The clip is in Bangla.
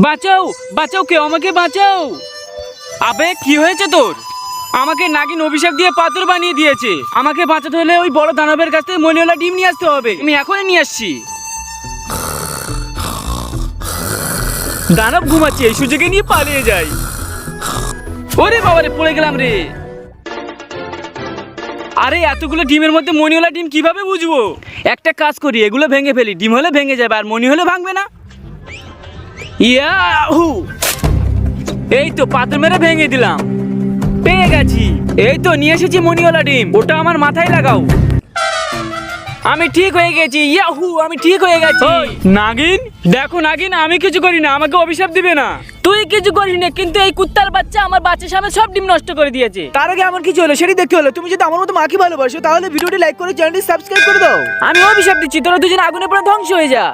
বাঁচাও বাঁচাও, কেউ আমাকে বাঁচাও। আবে কি হয়েছে তোর? আমাকে নাগিন অভিশাপ দিয়ে পাথর বানিয়ে দিয়েছে। আমাকে বাঁচাতে হলে ওই বড় দানবের কাছ থেকে মনিওয়ালা ডিম নিয়ে আসতে হবে। আমি এখনই নিয়ে আসছি। দানব ঘুমাচ্ছে, এই সুযোগে নিয়ে পালিয়ে যাই। ওরে বাবারে, পড়ে গেলাম রে। আরে এতগুলো ডিমের মধ্যে মনিওয়ালা ডিম কিভাবে বুঝবো? একটা কাজ করি, এগুলো ভেঙে ফেলি। ডিম হলে ভেঙে যাবে, আর মনি হলে ভাঙবে না। ইয়াহু! এই তো পাথর মেরে ভেঙে দিলাম। পেয়ে গেছি। এই তো নিয়ে এসেছি মনিওয়ালা ডিম। ওটা আমার মাথায় লাগাও। আমি ঠিক হয়ে গেছি। ইয়াহু! আমি ঠিক হয়ে গেছি। নাগিন দেখো, নাগিন আমি কিছু করি না, আমাকে অভিশাপ দিবে না। তুই কিছু করিস না, কিন্তু এই কুত্তার বাচ্চা আমার বাচ্চার সামনে সব ডিম নষ্ট করে দিয়েছে। তার আগে আমার কিছু হলো সেটি দেখতে হলো। তুমি যদি আমার মতো মাকে ভালোবাসো তাহলে ভিডিওটি লাইক করে চ্যানেলটি সাবস্ক্রাইব করে দাও। আমি অভিশাপ দিচ্ছি, তোরা দুজন আগুনে পুরো ধ্বংস হয়ে যা।